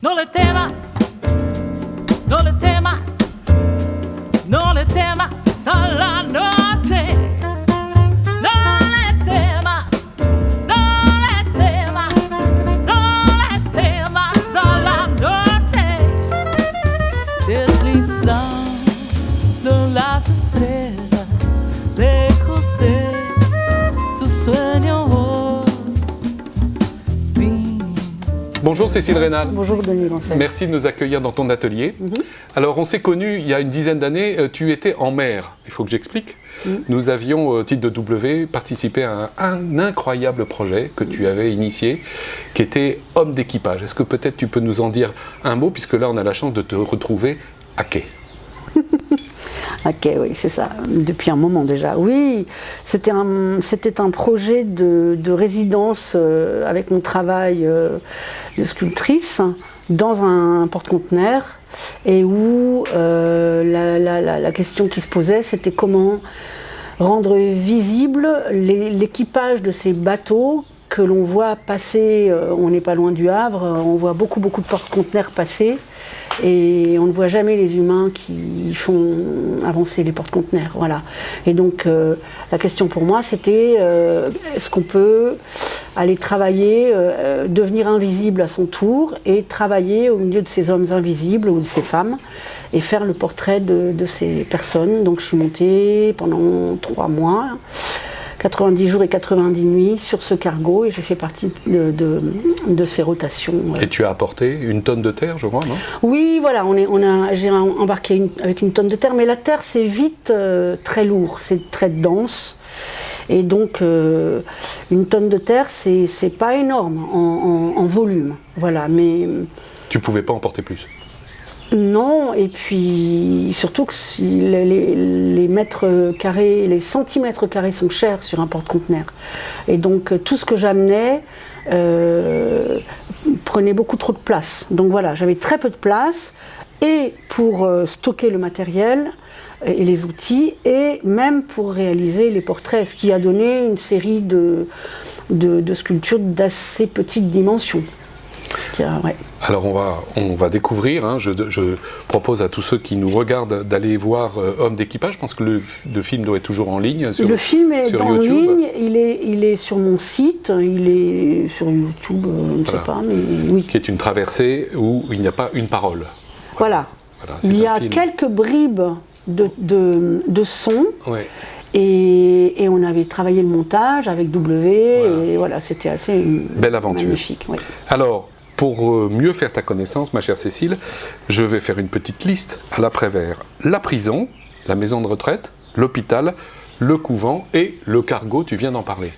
No le temas, no le temas, no le temas a la noche. No le temas, no le temas, no le temas a la noche. Deslizando las estrellas, lejos de tu sueño. Bonjour Cécile Rénal. Bonjour Denis Lancel. Merci de nous accueillir dans ton atelier. Alors on s'est connus il y a une dizaine d'années, tu étais en mer, il faut que j'explique. Nous avions, au titre de W, participé à un incroyable projet que tu avais initié, qui était Homme d'équipage. Est-ce que peut-être tu peux nous en dire un mot, puisque là on a la chance de te retrouver à quai. Ok, oui, c'est ça, depuis un moment déjà. Oui, c'était un projet de résidence avec mon travail de sculptrice dans un porte-conteneurs et où la question qui se posait, c'était comment rendre visible l'équipage de ces bateaux que l'on voit passer. On n'est pas loin du Havre, on voit beaucoup de porte-conteneurs passer. Et on ne voit jamais les humains qui font avancer les porte-conteneurs. Voilà. Et donc la question pour moi c'était est-ce qu'on peut aller travailler, devenir invisible à son tour et travailler au milieu de ces hommes invisibles ou de ces femmes et faire le portrait de ces personnes. Donc je suis montée pendant 3 mois. 90 jours et 90 nuits sur ce cargo et j'ai fait partie de ces rotations. Et tu as apporté une tonne de terre, je crois, non ? Oui, voilà, j'ai embarqué avec une tonne de terre, mais la terre c'est vite très lourd, c'est très dense. Et donc une tonne de terre c'est pas énorme en volume. Voilà, mais. Tu pouvais pas emporter plus ? Non, et puis surtout que les mètres carrés, les centimètres carrés sont chers sur un porte-conteneur. Et donc tout ce que j'amenais prenait beaucoup trop de place. Donc voilà, j'avais très peu de place, et pour stocker le matériel et les outils, et même pour réaliser les portraits, ce qui a donné une série de sculptures d'assez petite dimension. Ouais. Alors on va découvrir, hein. Je propose à tous ceux qui nous regardent d'aller voir Homme d'équipage. Je pense que le film doit être toujours en ligne sur YouTube. Le film est en ligne, il est sur mon site, il est sur YouTube, je ne sais pas, mais oui. Qui est une traversée où il n'y a pas une parole. Voilà. Il y a quelques bribes de son. Ouais. Et on avait travaillé le montage avec W, voilà. Et voilà, c'était assez belle aventure. Magnifique. Ouais. Alors, pour mieux faire ta connaissance, ma chère Cécile, je vais faire une petite liste à l'après-vert. La prison, la maison de retraite, l'hôpital, le couvent et le cargo, tu viens d'en parler.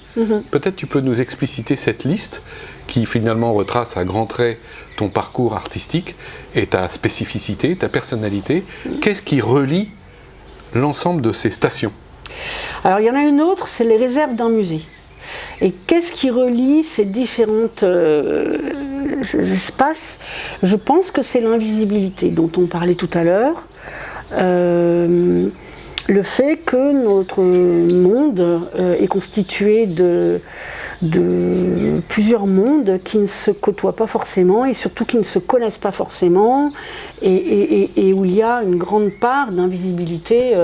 Peut-être tu peux nous expliciter cette liste qui finalement retrace à grands traits ton parcours artistique et ta spécificité, ta personnalité. Qu'est-ce qui relie l'ensemble de ces stations ? Alors il y en a une autre, c'est les réserves d'un musée. Et qu'est-ce qui relie ces différentes espaces ? Je pense que c'est l'invisibilité dont on parlait tout à l'heure. Le fait que notre monde est constitué de plusieurs mondes qui ne se côtoient pas forcément et surtout qui ne se connaissent pas forcément et où il y a une grande part d'invisibilité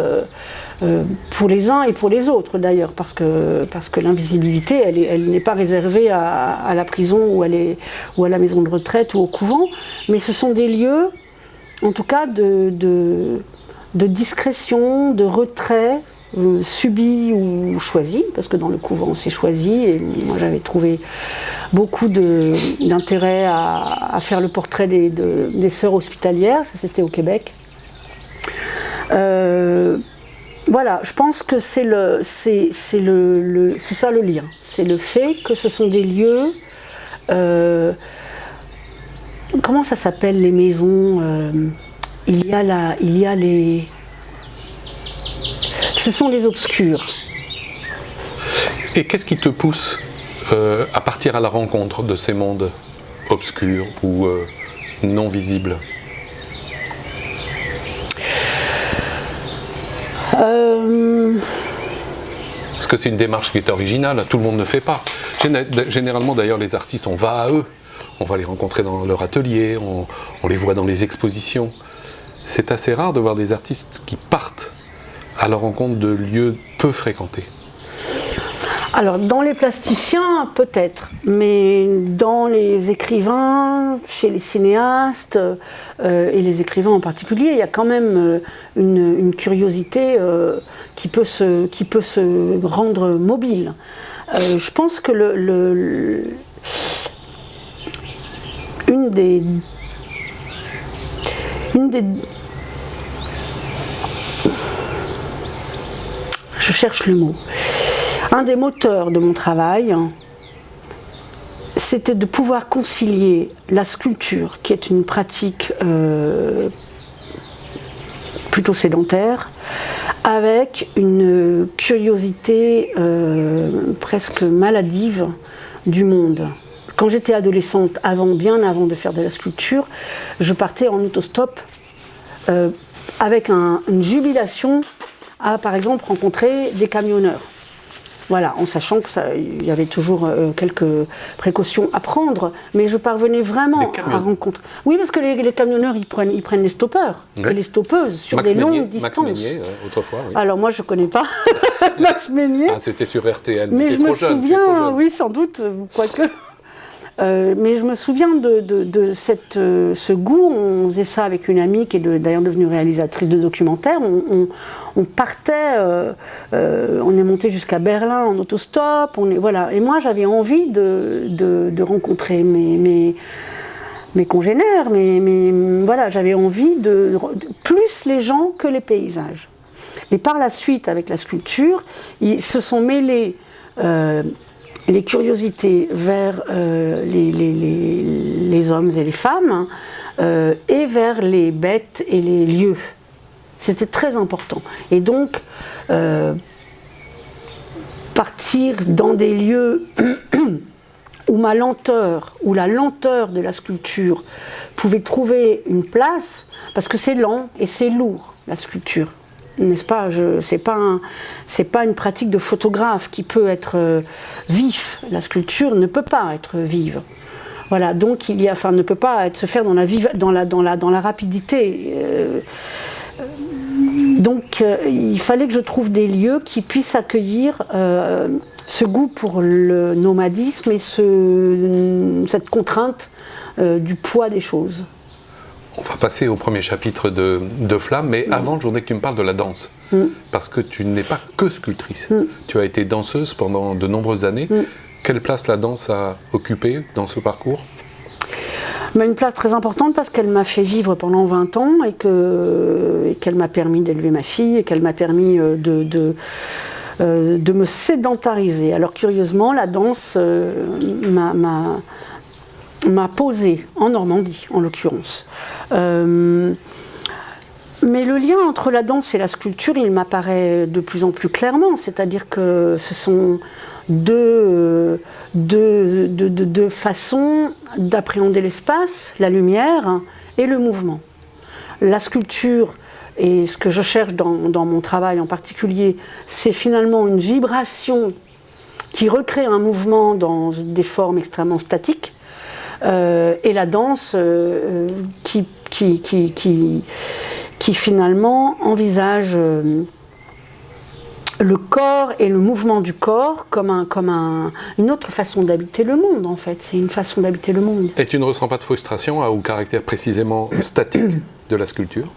pour les uns et pour les autres d'ailleurs, parce que l'invisibilité elle n'est pas réservée à la prison ou à la maison de retraite ou au couvent, mais ce sont des lieux en tout cas de discrétion, de retrait, subi ou choisi, parce que dans le couvent c'est choisi, et moi j'avais trouvé beaucoup d'intérêt à faire le portrait des sœurs hospitalières, ça c'était au Québec. Voilà, je pense que c'est ça le lien, c'est le fait que ce sont des lieux, comment ça s'appelle les maisons, il y a les... Ce sont les obscurs. Et qu'est-ce qui te pousse à partir à la rencontre de ces mondes obscurs ou non visibles ? Parce que c'est une démarche qui est originale, tout le monde ne fait pas. Généralement d'ailleurs les artistes, on va à eux. on va les rencontrer dans leur atelier, on les voit dans les expositions. C'est assez rare de voir des artistes qui partent à la rencontre de lieux peu fréquentés. Alors, dans les plasticiens, peut-être, mais dans les écrivains, chez les cinéastes, et les écrivains en particulier, il y a quand même une curiosité qui peut se rendre mobile. Je pense que une des je cherche le mot. Un des moteurs de mon travail, c'était de pouvoir concilier la sculpture, qui est une pratique plutôt sédentaire, avec une curiosité presque maladive du monde. Quand j'étais adolescente, bien avant de faire de la sculpture, je partais en autostop avec une jubilation à, par exemple, rencontrer des camionneurs. Voilà, en sachant qu'il y avait toujours quelques précautions à prendre, mais je parvenais vraiment à rencontrer. Oui, parce que les camionneurs, ils prennent les stoppeurs et les stoppeuses sur des longues distances. Max Meignier, autrefois. Oui. Alors moi, je ne connais pas Max Meignier. Ah, c'était sur RTL. Mais je me souviens, oui, sans doute, quoique. Mais je me souviens de ce goût. On faisait ça avec une amie qui est d'ailleurs devenue réalisatrice de documentaires. On partait, on est monté jusqu'à Berlin en autostop. Voilà. Et moi, j'avais envie de rencontrer mes congénères. Voilà, j'avais envie de plus les gens que les paysages. Et par la suite, avec la sculpture, ils se sont mêlés. Les curiosités vers les hommes et les femmes et vers les bêtes et les lieux. C'était très important. Et donc, partir dans des lieux où la lenteur de la sculpture pouvait trouver une place, parce que c'est lent et c'est lourd, la sculpture. N'est-ce pas? C'est pas une pratique de photographe qui peut être vif. La sculpture ne peut pas être vive. Voilà, donc ne peut pas se faire dans la rapidité. Donc il fallait que je trouve des lieux qui puissent accueillir ce goût pour le nomadisme et cette contrainte du poids des choses. On va passer au premier chapitre de Flamme, mais avant, je voudrais que tu me parles de la danse. Parce que tu n'es pas que sculptrice. Tu as été danseuse pendant de nombreuses années. Quelle place la danse a occupée dans ce parcours? Une place très importante parce qu'elle m'a fait vivre pendant 20 ans et qu'elle m'a permis d'élever ma fille et qu'elle m'a permis de me sédentariser. Alors curieusement, la danse m'a posée en Normandie, en l'occurrence. Mais le lien entre la danse et la sculpture, il m'apparaît de plus en plus clairement. C'est-à-dire que ce sont deux façons d'appréhender l'espace, la lumière et le mouvement. La sculpture, et ce que je cherche dans mon travail en particulier, c'est finalement une vibration qui recrée un mouvement dans des formes extrêmement statiques. Et la danse qui finalement envisage le corps et le mouvement du corps comme une autre façon d'habiter le monde, en fait. C'est une façon d'habiter le monde. Et tu ne ressens pas de frustration au caractère précisément statique de la sculpture?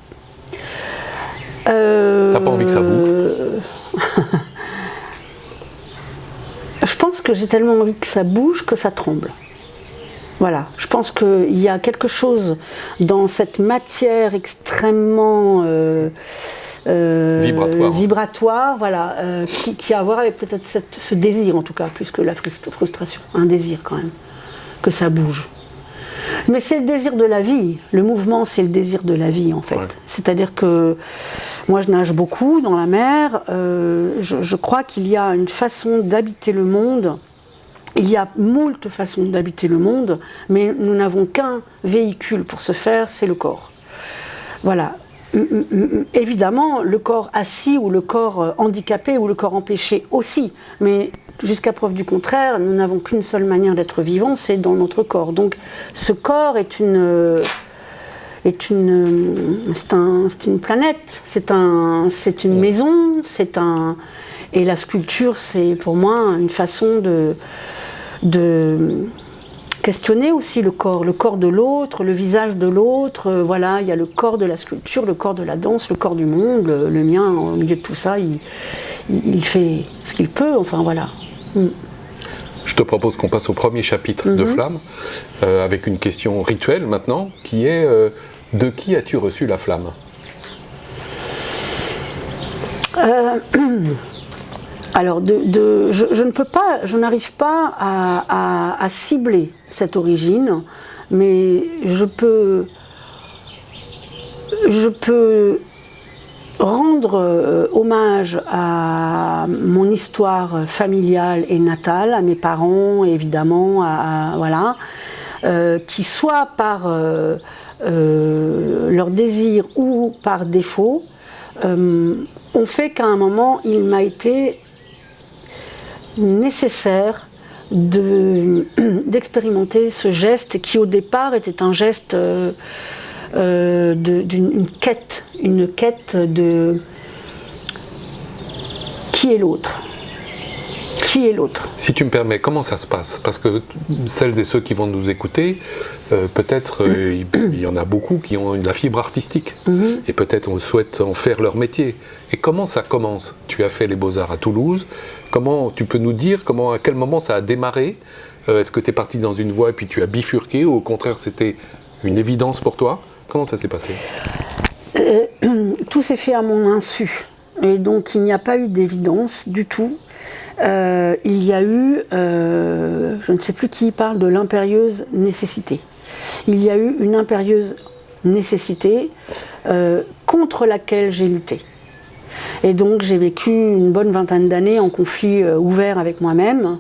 T'as pas envie que ça bouge? Je pense que j'ai tellement envie que ça bouge que ça tremble. Voilà, je pense qu'il y a quelque chose dans cette matière extrêmement vibratoire, voilà, qui a à voir avec peut-être ce désir en tout cas, plus que la frustration, un désir quand même, que ça bouge. Mais c'est le désir de la vie, le mouvement c'est le désir de la vie en fait. Ouais. C'est-à-dire que moi je nage beaucoup dans la mer, je crois qu'il y a une façon d'habiter le monde. Il y a moult façons d'habiter le monde, mais nous n'avons qu'un véhicule pour ce faire, c'est le corps. Voilà. évidemment, le corps assis ou le corps handicapé ou le corps empêché aussi, mais jusqu'à preuve du contraire, nous n'avons qu'une seule manière d'être vivant, c'est dans notre corps. Donc ce corps est une planète, c'est une maison, et la sculpture, c'est pour moi une façon de questionner aussi le corps de l'autre, le visage de l'autre. Voilà, il y a le corps de la sculpture, le corps de la danse, le corps du monde. Le mien, au milieu de tout ça, il fait ce qu'il peut. Enfin voilà. Je te propose qu'on passe au premier chapitre de Flamme, avec une question rituelle maintenant, qui est de qui as-tu reçu la flamme ? Alors, je ne peux pas, je n'arrive pas à cibler cette origine, mais je peux rendre hommage à mon histoire familiale et natale, à mes parents, évidemment, voilà, qui soit par leur désir ou par défaut, ont fait qu'à un moment, il m'a été nécessaire d'expérimenter ce geste qui au départ était un geste d'une quête, une quête de qui est l'autre. Qui est l'autre ? Si tu me permets, comment ça se passe ? Parce que celles et ceux qui vont nous écouter, peut-être il y en a beaucoup qui ont de la fibre artistique et peut-être on souhaite en faire leur métier. Et comment ça commence ? Tu as fait les Beaux-Arts à Toulouse. Comment tu peux nous dire à quel moment ça a démarré ? Est-ce que tu es parti dans une voie et puis tu as bifurqué ou au contraire c'était une évidence pour toi ? Comment ça s'est passé ? Tout s'est fait à mon insu et donc il n'y a pas eu d'évidence du tout. Il y a eu, je ne sais plus qui parle de l'impérieuse nécessité. Il y a eu une impérieuse nécessité contre laquelle j'ai lutté. Et donc j'ai vécu une bonne vingtaine d'années en conflit ouvert avec moi-même,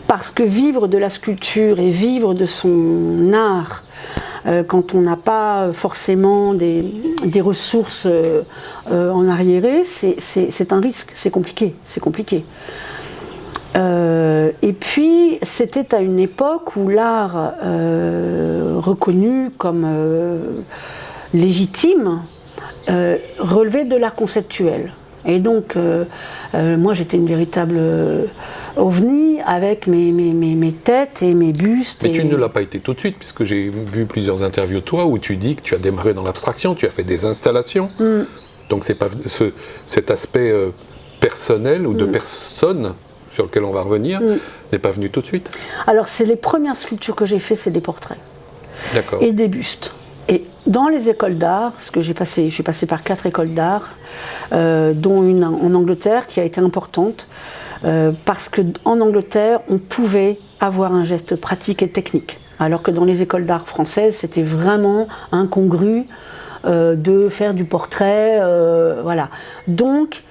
parce que vivre de la sculpture et vivre de son art, quand on n'a pas forcément des ressources en arriéré, c'est un risque, c'est compliqué. Et puis, c'était à une époque où l'art reconnu comme légitime relevait de l'art conceptuel. Et donc, moi j'étais une véritable ovni avec mes têtes et mes bustes. Mais tu ne l'as pas été tout de suite, puisque j'ai vu plusieurs interviews de toi où tu dis que tu as démarré dans l'abstraction, tu as fait des installations. Donc c'est pas cet aspect personnel ou de personne sur lequel on va revenir n'est pas venu tout de suite. Alors c'est les premières sculptures que j'ai fait, c'est des portraits. D'accord. Et des bustes. Et dans les écoles d'art, parce que je suis passée par 4 écoles d'art, dont une en Angleterre qui a été importante, parce qu'en Angleterre, on pouvait avoir un geste pratique et technique, alors que dans les écoles d'art françaises, c'était vraiment incongru de faire du portrait, voilà. Donc,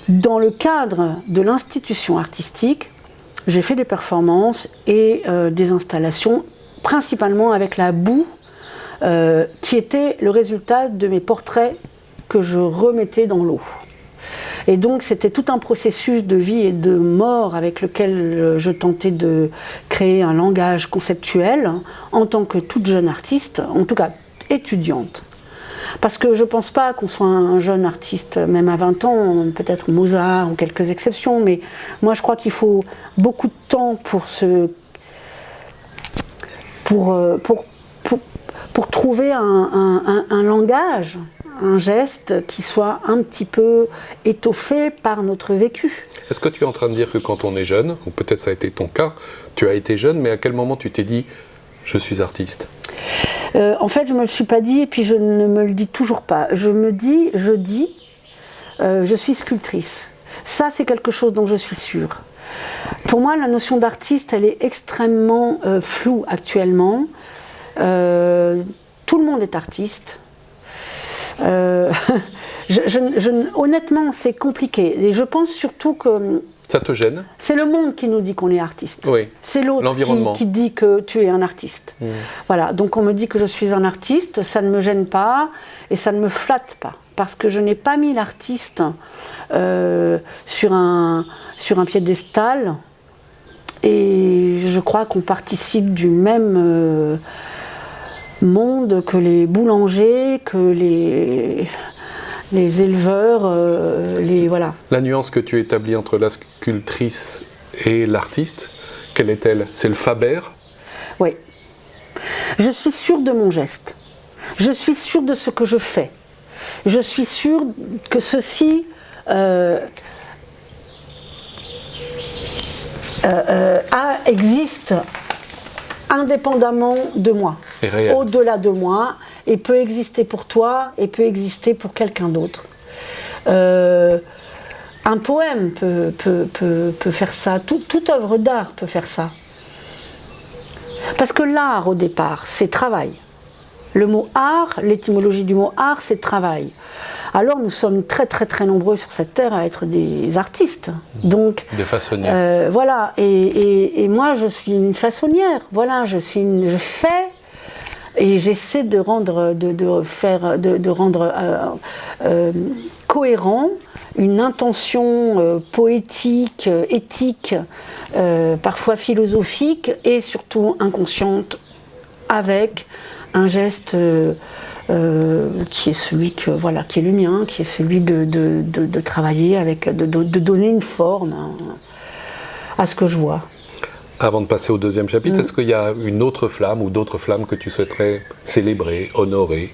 dans le cadre de l'institution artistique, j'ai fait des performances et des installations, principalement avec la boue, qui était le résultat de mes portraits que je remettais dans l'eau. Et donc c'était tout un processus de vie et de mort avec lequel je tentais de créer un langage conceptuel en tant que toute jeune artiste, en tout cas étudiante. Parce que je ne pense pas qu'on soit un jeune artiste, même à 20 ans, peut-être Mozart ou quelques exceptions, mais moi je crois qu'il faut beaucoup de temps pour trouver un langage, un geste qui soit un petit peu étoffé par notre vécu. Est-ce que tu es en train de dire que quand on est jeune, ou peut-être ça a été ton cas, tu as été jeune, mais à quel moment tu t'es dit « je suis artiste » ? En fait, je ne me le suis pas dit et puis je ne me le dis toujours pas. Je suis sculptrice. Ça, c'est quelque chose dont je suis sûre. Pour moi, la notion d'artiste, elle est extrêmement floue actuellement. Tout le monde est artiste. Honnêtement, c'est compliqué. Et je pense surtout que Ça te gêne? c'est le monde qui nous dit qu'on est artiste. Oui. C'est l'autre L'environnement. qui dit que tu es un artiste. Voilà, donc on me dit que je suis un artiste, ça ne me gêne pas et ça ne me flatte pas. Parce que je n'ai pas mis l'artiste sur un piédestal. Et je crois qu'on participe du même monde que les boulangers, que les éleveurs, voilà. La nuance que tu établis entre la sculptrice et l'artiste, quelle est-elle? C'est le Faber? Oui. Je suis sûre de mon geste. Je suis sûre de ce que je fais. Je suis sûre que ceci existe indépendamment de moi, au-delà de moi, et peut exister pour toi, et peut exister pour quelqu'un d'autre. Un poème peut faire ça, toute œuvre d'art peut faire ça. Parce que l'art, au départ, c'est travail. Le mot art, l'étymologie du mot art, c'est travail. Alors nous sommes très très très nombreux sur cette terre à être des artistes. Donc, des façonnières. Voilà, et moi je suis une façonnière. Voilà, je fais et j'essaie de rendre cohérent une intention poétique, éthique, parfois philosophique et surtout inconsciente, avec un geste qui est celui qui est le mien, qui est celui de travailler avec, de donner une forme à ce que je vois. Avant de passer au deuxième chapitre, est-ce qu'il y a une autre flamme ou d'autres flammes que tu souhaiterais célébrer, honorer?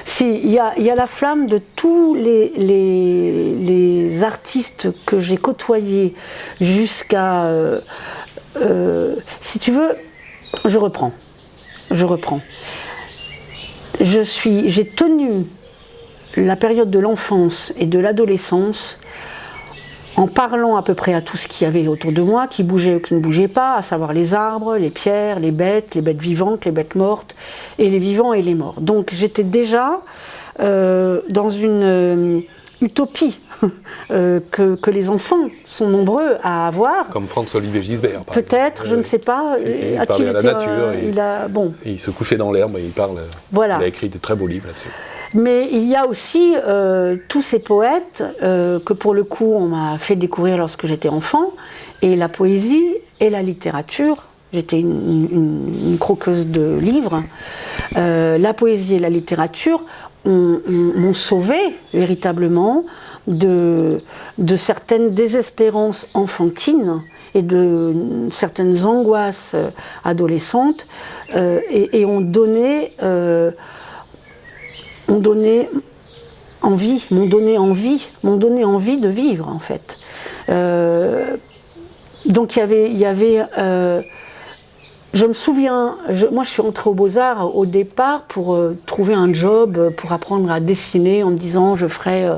Si, il y a la flamme de tous les artistes que j'ai côtoyés jusqu'à... si tu veux, je reprends. J'ai tenu la période de l'enfance et de l'adolescence en parlant à peu près à tout ce qu'il y avait autour de moi, qui bougeait ou qui ne bougeait pas, à savoir les arbres, les pierres, les bêtes vivantes, les bêtes mortes, et les vivants et les morts. Donc j'étais déjà dans une utopie que les enfants sont nombreux à avoir. Comme Franz-Olivier Gisbert, par peut-être, exemple. je ne sais pas. Si, il parlait à la nature, il se couchait dans l'herbe et il parle. Voilà. Il a écrit de très beaux livres là-dessus. Mais il y a aussi tous ces poètes que pour le coup on m'a fait découvrir lorsque j'étais enfant, et la poésie et la littérature. J'étais une croqueuse de livres. La poésie et la littérature m'ont sauvé véritablement de certaines désespérances enfantines et de certaines angoisses adolescentes et ont donné envie de vivre en fait. Donc il y avait je me souviens, moi je suis entrée aux Beaux-Arts au départ pour trouver un job, pour apprendre à dessiner en me disant je ferai...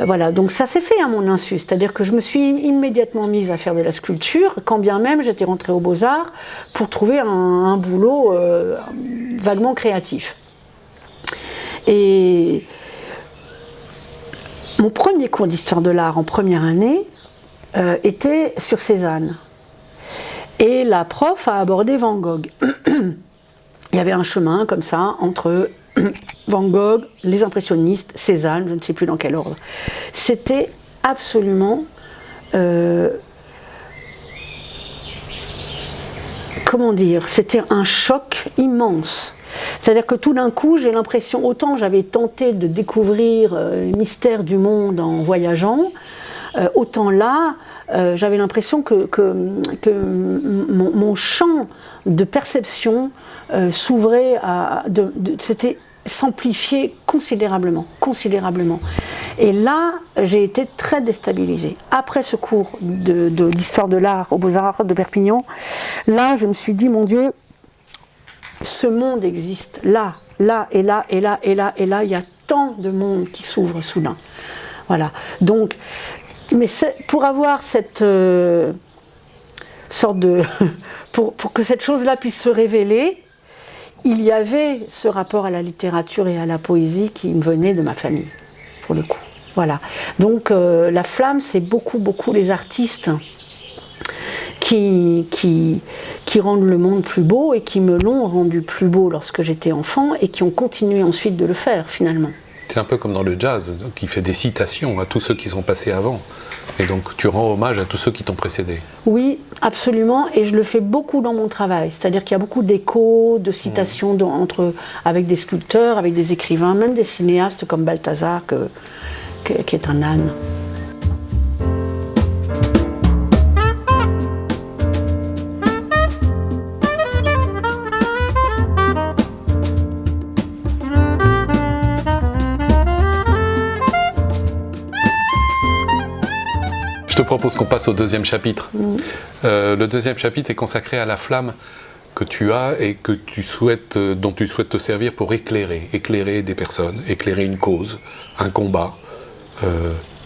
voilà, donc ça s'est fait à mon insu, c'est-à-dire que je me suis immédiatement mise à faire de la sculpture, quand bien même j'étais rentrée aux Beaux-Arts pour trouver un boulot vaguement créatif. Et mon premier cours d'histoire de l'art en première année était sur Cézanne. Et la prof a abordé Van Gogh. Il y avait un chemin comme ça entre Van Gogh, les impressionnistes, Cézanne, je ne sais plus dans quel ordre. C'était absolument... comment dire? C'était un choc immense. C'est-à-dire que tout d'un coup, j'ai l'impression, autant j'avais tenté de découvrir le mystère du monde en voyageant, autant là, j'avais l'impression que mon champ de perception s'ouvrait, c'était s'amplifié considérablement. Et là, j'ai été très déstabilisée. Après ce cours d'histoire de l'art aux Beaux-Arts de Perpignan, là, je me suis dit, mon Dieu, ce monde existe, là, et là, il y a tant de monde qui s'ouvre soudain. Voilà. Donc, mais pour avoir cette sorte de... pour que cette chose-là puisse se révéler, il y avait ce rapport à la littérature et à la poésie qui me venait de ma famille, pour le coup. Voilà. Donc la flamme, c'est beaucoup les artistes qui rendent le monde plus beau et qui me l'ont rendu plus beau lorsque j'étais enfant et qui ont continué ensuite de le faire finalement. C'est un peu comme dans le jazz, qui fait des citations à tous ceux qui sont passés avant. Et donc tu rends hommage à tous ceux qui t'ont précédé. Oui, absolument, et je le fais beaucoup dans mon travail. C'est-à-dire qu'il y a beaucoup d'échos, de citations avec des sculpteurs, avec des écrivains, même des cinéastes comme Balthazar, qui est un âne. Je te propose qu'on passe au deuxième chapitre. Le deuxième chapitre est consacré à la flamme que tu as et que dont tu souhaites te servir pour éclairer des personnes, éclairer une cause, un combat.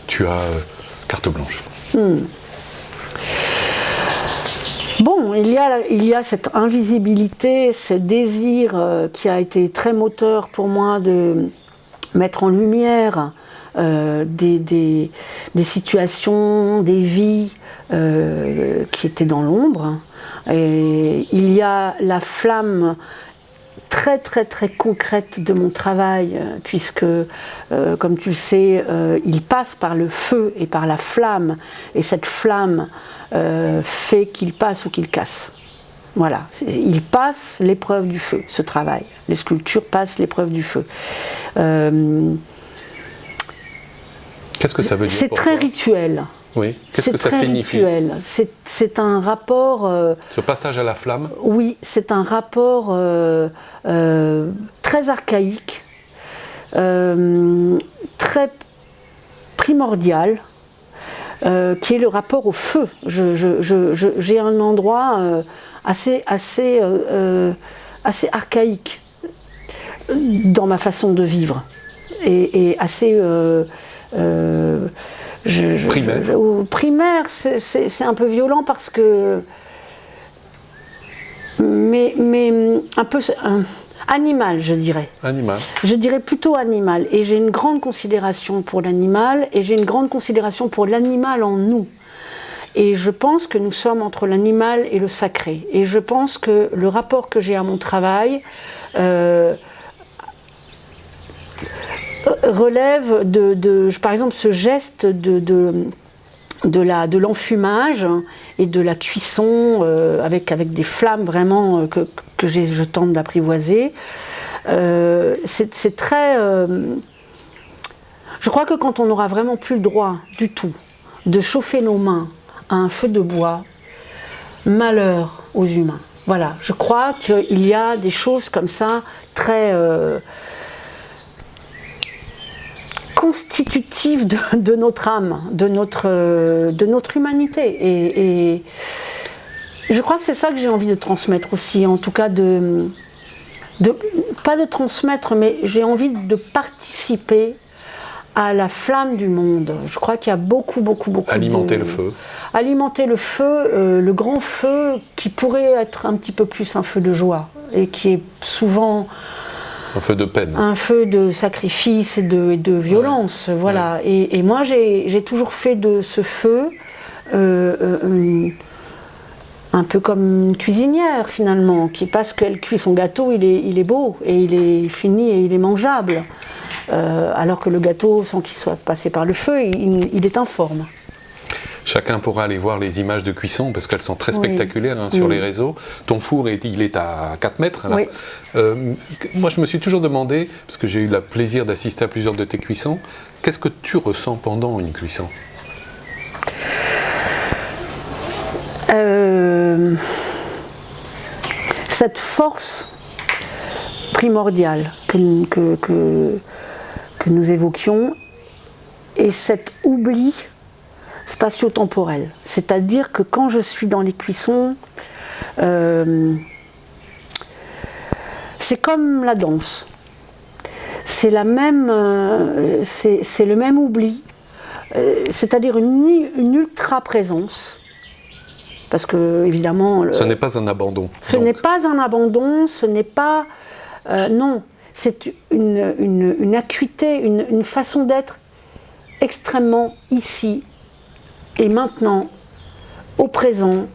Tu as carte blanche. Bon, il y a cette invisibilité, ce désir qui a été très moteur pour moi de mettre en lumière des situations, des vies qui étaient dans l'ombre. Et il y a la flamme très concrète de mon travail, puisque, comme tu le sais, il passe par le feu et par la flamme, et cette flamme fait qu'il passe ou qu'il casse. Voilà, il passe l'épreuve du feu, ce travail. Les sculptures passent l'épreuve du feu. Qu'est-ce que ça veut dire? C'est très rituel. Oui, qu'est-ce que ça signifie? C'est un rapport... Ce passage à la flamme? Oui, c'est un rapport très archaïque, très primordial, qui est le rapport au feu. J'ai un endroit assez archaïque dans ma façon de vivre, et assez... primaire, c'est un peu violent parce que... Mais un peu... animal, je dirais. Animal. Je dirais plutôt animal. Et j'ai une grande considération pour l'animal, et j'ai une grande considération pour l'animal en nous. Et je pense que nous sommes entre l'animal et le sacré. Et je pense que le rapport que j'ai à mon travail relève par exemple, ce geste de l'enfumage et de la cuisson avec des flammes vraiment que je tente d'apprivoiser. C'est très... je crois que quand on n'aura vraiment plus le droit du tout de chauffer nos mains à un feu de bois, malheur aux humains. Voilà, je crois qu'il y a des choses comme ça très... constitutive de notre âme, de notre humanité. Et je crois que c'est ça que j'ai envie de transmettre aussi, en tout cas pas de transmettre, mais j'ai envie de participer à la flamme du monde. Je crois qu'il y a beaucoup alimenter le feu. Alimenter le feu, le grand feu qui pourrait être un petit peu plus un feu de joie, et qui est souvent... Un feu de peine. Un feu de sacrifice et de violence, ouais. Voilà. Ouais. Et moi, j'ai toujours fait de ce feu un peu comme une cuisinière, finalement, qui, parce qu'elle cuit son gâteau, il est beau, et il est fini, et il est mangeable. Alors que le gâteau, sans qu'il soit passé par le feu, il est informe. Chacun pourra aller voir les images de cuisson parce qu'elles sont très spectaculaires sur les réseaux. Ton four, il est à 4 mètres. Là. Oui. Moi, je me suis toujours demandé, parce que j'ai eu le plaisir d'assister à plusieurs de tes cuissons, qu'est-ce que tu ressens pendant une cuisson? Cette force primordiale que nous évoquions, et cet oubli spatio-temporel. C'est-à-dire que quand je suis dans les cuissons, c'est comme la danse. C'est le même oubli, c'est-à-dire une ultra-présence Parce que, évidemment... Ce n'est pas un abandon. Ce n'est pas un abandon, ce n'est pas... non, c'est une acuité, une façon d'être extrêmement ici et maintenant, au présent,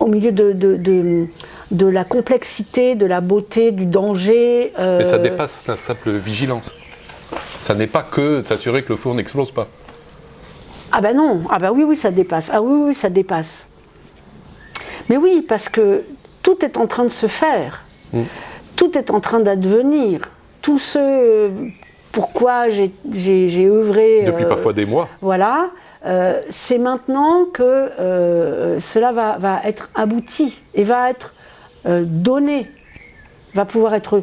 au milieu de la complexité, de la beauté, du danger. Mais ça dépasse la simple vigilance. Ça n'est pas que de s'assurer que le four n'explose pas. Ah ben non, ah ben oui, ça dépasse. Ah oui, ça dépasse. Mais oui, parce que tout est en train de se faire. Tout est en train d'advenir. Tout ce pourquoi j'ai œuvré... Depuis parfois des mois. Voilà. C'est maintenant que cela va être abouti et va être donné, va pouvoir être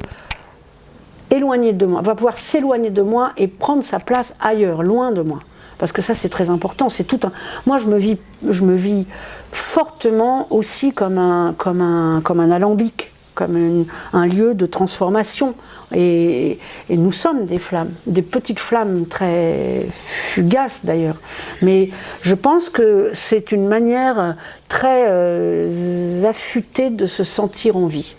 éloigné de moi, va pouvoir s'éloigner de moi et prendre sa place ailleurs, loin de moi. Parce que ça, c'est très important. C'est tout un... Moi, je me vis fortement aussi comme un alambic, comme un lieu de transformation. Et nous sommes des flammes, des petites flammes très fugaces d'ailleurs. Mais je pense que c'est une manière très affûtée de se sentir en vie.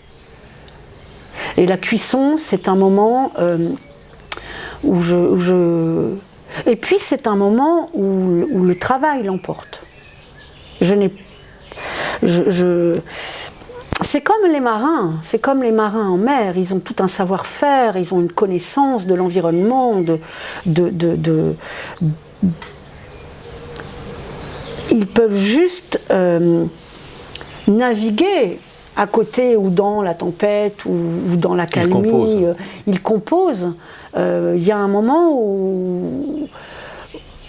Et la cuisson, c'est un moment où Et puis c'est un moment où le travail l'emporte. C'est comme les marins en mer, ils ont tout un savoir-faire, ils ont une connaissance de l'environnement, ils peuvent juste naviguer à côté ou dans la tempête ou dans la calmie. Ils composent. Il y a un moment où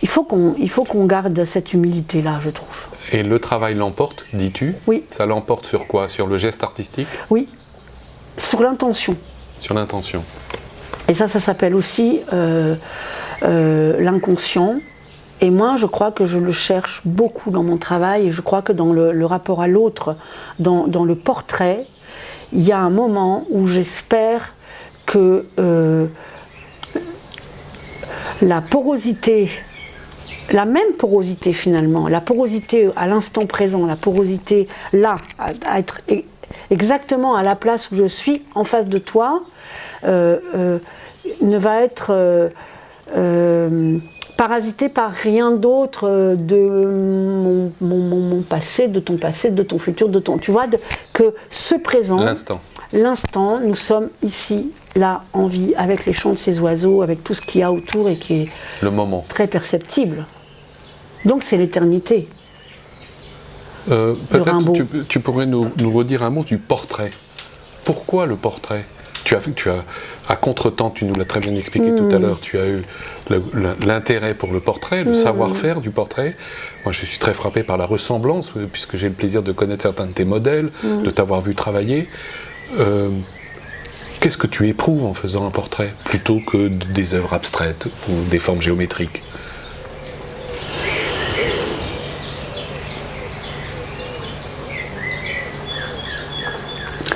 il faut qu'on garde cette humilité-là, je trouve. Et le travail l'emporte, dis-tu? Oui. Ça l'emporte sur quoi? Sur le geste artistique? Oui, sur l'intention. Sur l'intention. Et ça s'appelle aussi l'inconscient. Et moi, je crois que je le cherche beaucoup dans mon travail. Et je crois que dans le rapport à l'autre, dans le portrait, il y a un moment où j'espère que la porosité, la même porosité finalement, la porosité à l'instant présent, la porosité là, à être exactement à la place où je suis, en face de toi, ne va être parasité par rien d'autre de mon passé, de ton futur, de ton... Tu vois, que ce présent, l'instant, nous sommes ici, là, en vie, avec les chants de ces oiseaux, avec tout ce qu'il y a autour et qui est le moment. Très perceptible. Donc c'est l'éternité. Peut-être tu pourrais nous redire un mot du portrait. Pourquoi le portrait? Tu as, à contre-temps, tu nous l'as très bien expliqué tout à l'heure, tu as eu l'intérêt pour le portrait, le savoir-faire du portrait. Moi, je suis très frappé par la ressemblance, puisque j'ai le plaisir de connaître certains de tes modèles, de t'avoir vu travailler. Qu'est-ce que tu éprouves en faisant un portrait, plutôt que des œuvres abstraites ou des formes géométriques?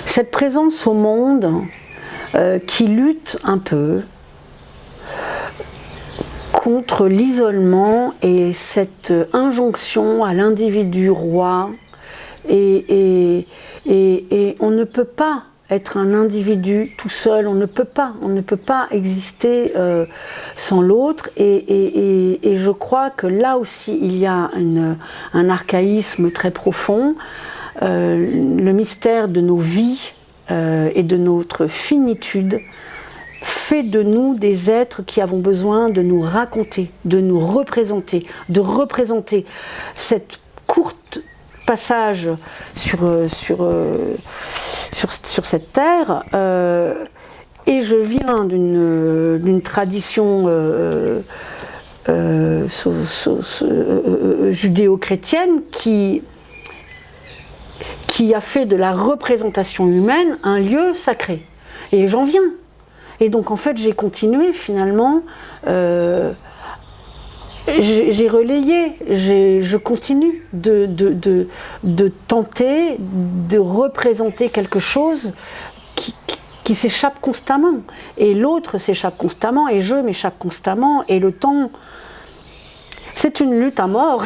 Cette présence au monde qui lutte un peu contre l'isolement et cette injonction à l'individu roi, et on ne peut pas être un individu tout seul, on ne peut pas exister sans l'autre, et je crois que là aussi il y a un archaïsme très profond. Le mystère de nos vies et de notre finitude fait de nous des êtres qui avons besoin de nous raconter, de nous représenter, de représenter cette courte passage sur cette terre. Et je viens d'une tradition judéo-chrétienne qui a fait de la représentation humaine un lieu sacré. Et j'en viens. Et donc en fait j'ai continué finalement, j'ai relayé, je continue de tenter de représenter quelque chose qui s'échappe constamment. Et l'autre s'échappe constamment, et je m'échappe constamment, et le temps... C'est une lutte à mort.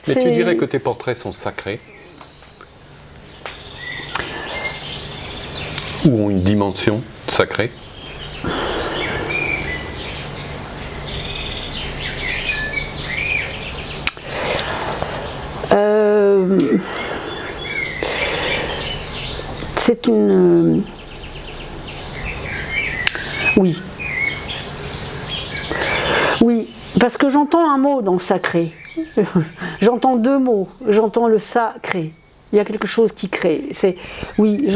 Mais tu dirais que tes portraits sont sacrés? ou ont une dimension sacrée? C'est une... Oui. Oui, parce que j'entends un mot dans le sacré. J'entends deux mots. J'entends le sacré. Il y a quelque chose qui crée. Oui,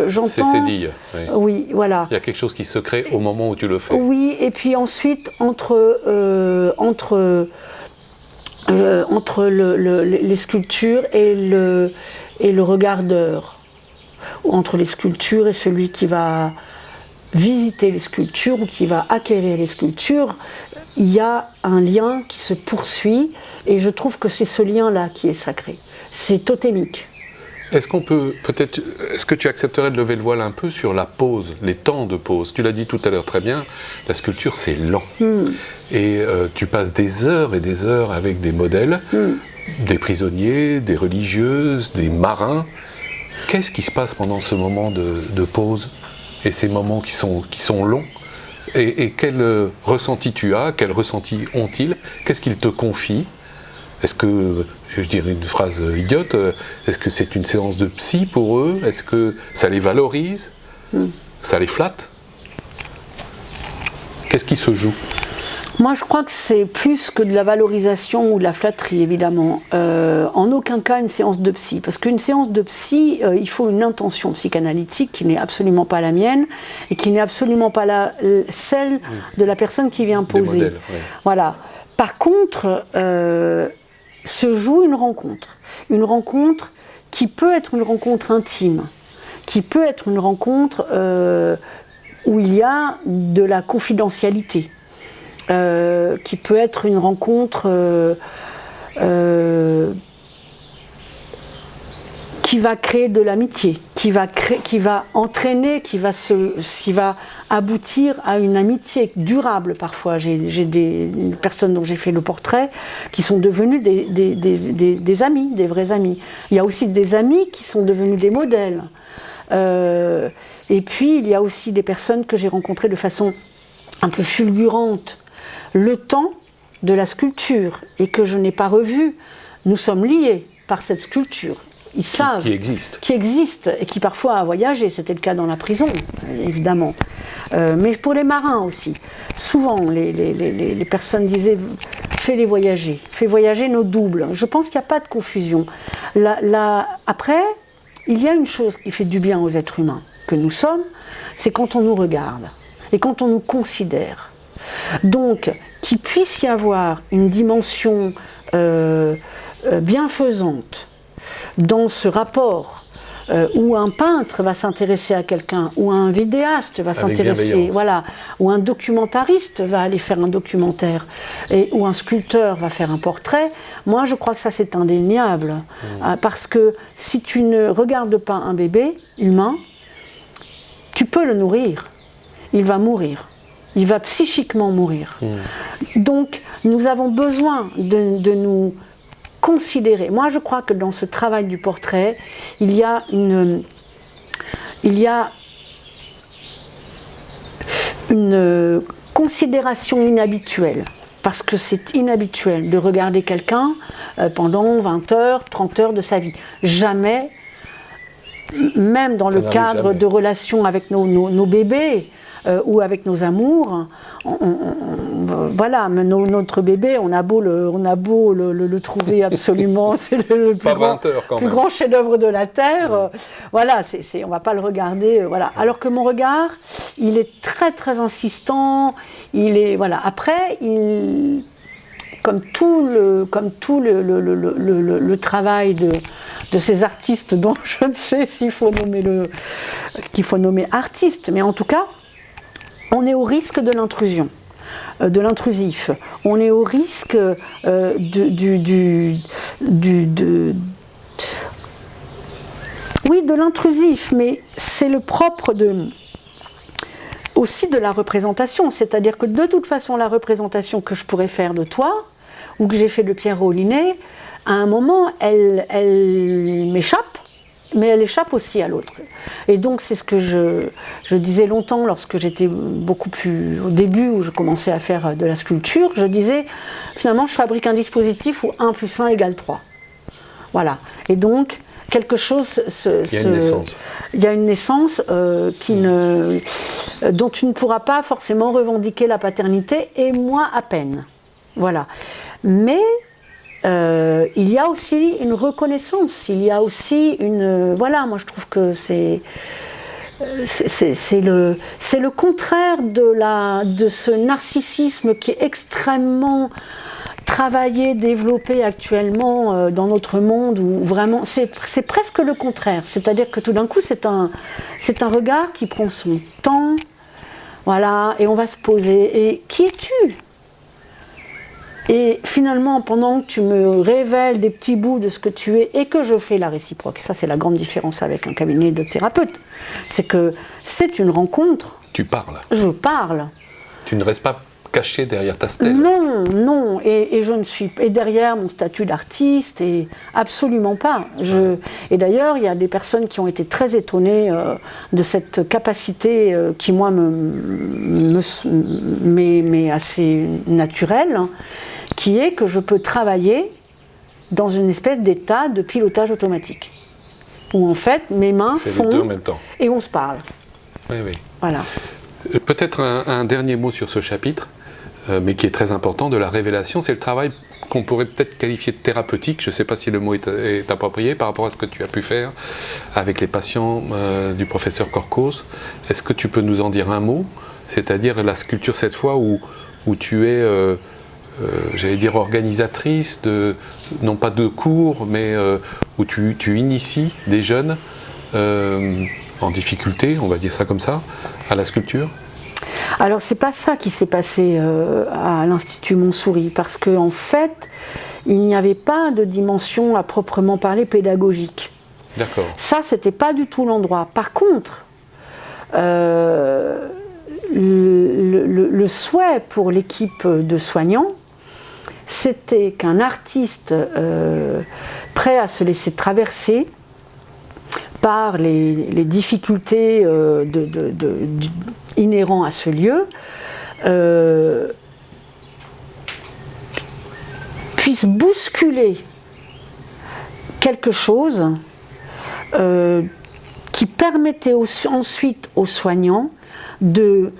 j'entends... C'est dit. Oui. Oui, voilà. Il y a quelque chose qui se crée au moment où tu le fais. Oui, et puis ensuite, entre les sculptures et le regardeur, entre les sculptures et celui qui va visiter les sculptures ou qui va acquérir les sculptures, il y a un lien qui se poursuit, et je trouve que c'est ce lien-là qui est sacré. C'est totémique. Est-ce que tu accepterais de lever le voile un peu sur la pause, les temps de pause? Tu l'as dit tout à l'heure très bien, la sculpture c'est lent. Et tu passes des heures et des heures avec des modèles, des prisonniers, des religieuses, des marins. Qu'est-ce qui se passe pendant ce moment de pause et ces moments qui sont longs? Et quel ressenti tu as? Quel ressenti ont-ils? Qu'est-ce qu'ils te confient? Est-ce que, je dirais une phrase idiote, est-ce que c'est une séance de psy pour eux? Est-ce que ça les valorise? Ça les flatte? Qu'est-ce qui se joue? Moi, je crois que c'est plus que de la valorisation ou de la flatterie, évidemment. En aucun cas une séance de psy. Parce qu'une séance de psy, il faut une intention psychanalytique qui n'est absolument pas la mienne et qui n'est absolument pas celle de la personne qui vient poser. Des modèles, ouais. Voilà. Par contre, se joue une rencontre. Une rencontre qui peut être une rencontre intime, qui peut être une rencontre où il y a de la confidentialité. Qui peut être une rencontre qui va créer de l'amitié, qui va entraîner, qui va aboutir à une amitié durable parfois. J'ai des personnes dont j'ai fait le portrait qui sont devenues des amis, des vrais amis. Il y a aussi des amis qui sont devenus des modèles. Et puis il y a aussi des personnes que j'ai rencontrées de façon un peu fulgurante, le temps de la sculpture, et que je n'ai pas revu. Nous sommes liés par cette sculpture. Ils savent. Qui existe. Qui existe, et qui parfois a voyagé. C'était le cas dans la prison, évidemment. Mais pour les marins aussi. Souvent, les personnes disaient « fais-les voyager, fais voyager nos doubles ». Je pense qu'il n'y a pas de confusion. Après, il y a une chose qui fait du bien aux êtres humains, que nous sommes, c'est quand on nous regarde, et quand on nous considère. Donc, qu'il puisse y avoir une dimension bienfaisante dans ce rapport où un peintre va s'intéresser à quelqu'un, où un vidéaste va s'intéresser, voilà, où un documentariste va aller faire un documentaire, et où un sculpteur va faire un portrait. Moi, je crois que ça, c'est indéniable. Parce que si tu ne regardes pas un bébé humain, tu peux le nourrir, il va mourir. Il va psychiquement mourir. Donc, nous avons besoin de nous considérer. Moi, je crois que dans ce travail du portrait, il y a une considération inhabituelle. Parce que c'est inhabituel de regarder quelqu'un pendant 20 heures, 30 heures de sa vie. Jamais, même dans le cadre de relations avec nos bébés, ou avec nos amours, voilà, mais notre bébé, on a beau le trouver absolument, c'est le plus grand chef-d'œuvre de la Terre, voilà, on ne va pas le regarder, voilà. Alors que mon regard, il est très très insistant, il est, voilà. Après, comme tout le travail de ces artistes dont je ne sais qu'il faut nommer artistes, mais en tout cas, on est au risque de l'intrusion, de l'intrusif. On est au risque oui, de l'intrusif, mais c'est le propre aussi de la représentation. C'est-à-dire que de toute façon, la représentation que je pourrais faire de toi, ou que j'ai fait de Pierre Rollinet, à un moment, elle m'échappe. mais elle échappe aussi à l'autre. Et donc c'est ce que je disais longtemps lorsque j'étais beaucoup plus au début, où je commençais à faire de la sculpture, je disais finalement je fabrique un dispositif où 1 + 1 = 3. Voilà. Et donc quelque chose il y a une naissance dont tu ne pourras pas forcément revendiquer la paternité, et moi à peine. Voilà. Mais il y a aussi une reconnaissance, il y a aussi une... Voilà, moi je trouve que c'est le contraire de ce narcissisme qui est extrêmement travaillé, développé actuellement dans notre monde, où vraiment c'est presque le contraire. C'est-à-dire que tout d'un coup c'est un regard qui prend son temps, voilà, et on va se poser. Et qui es-tu ? Et finalement, pendant que tu me révèles des petits bouts de ce que tu es et que je fais la réciproque, ça c'est la grande différence avec un cabinet de thérapeute, c'est que c'est une rencontre. Tu parles. Je parle. Tu ne restes pas caché derrière ta stèle. Non, non, et je ne suis pas derrière mon statut d'artiste, et absolument pas. Et d'ailleurs, il y a des personnes qui ont été très étonnées de cette capacité qui, moi, m'est assez naturelle, qui est que je peux travailler dans une espèce d'état de pilotage automatique, où en fait mes mains font les deux en même temps. Et on se parle. Oui, oui. Voilà. Peut-être un dernier mot sur ce chapitre, mais qui est très important, de la révélation. C'est le travail qu'on pourrait peut-être qualifier de thérapeutique. Je ne sais pas si le mot est approprié par rapport à ce que tu as pu faire avec les patients du professeur Corcos. Est-ce que tu peux nous en dire un mot ? C'est-à-dire la sculpture cette fois où tu es, j'allais dire, organisatrice, non pas de cours, mais où tu inities des jeunes en difficulté, on va dire ça comme ça, à la sculpture ? Alors c'est pas ça qui s'est passé à l'Institut Montsouris, parce qu'en fait, il n'y avait pas de dimension à proprement parler pédagogique. D'accord. Ça, c'était pas du tout l'endroit. Par contre, le souhait pour l'équipe de soignants, c'était qu'un artiste prêt à se laisser traverser par les difficultés inhérentes à ce lieu, puisse bousculer quelque chose qui permettait ensuite aux soignants de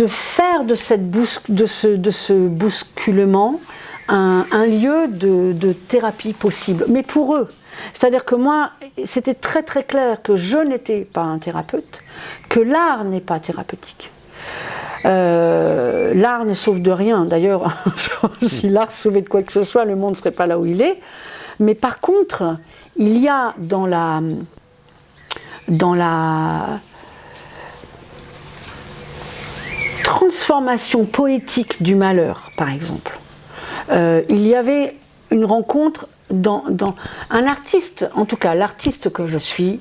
faire de ce bousculement un lieu de thérapie possible, mais pour eux. C'est-à-dire que moi, c'était très très clair que je n'étais pas un thérapeute, que l'art n'est pas thérapeutique. L'art ne sauve de rien, d'ailleurs, si l'art sauvait de quoi que ce soit, le monde ne serait pas là où il est. Mais par contre, il y a dans la transformation poétique du malheur, par exemple, il y avait une rencontre dans un artiste, en tout cas l'artiste que je suis,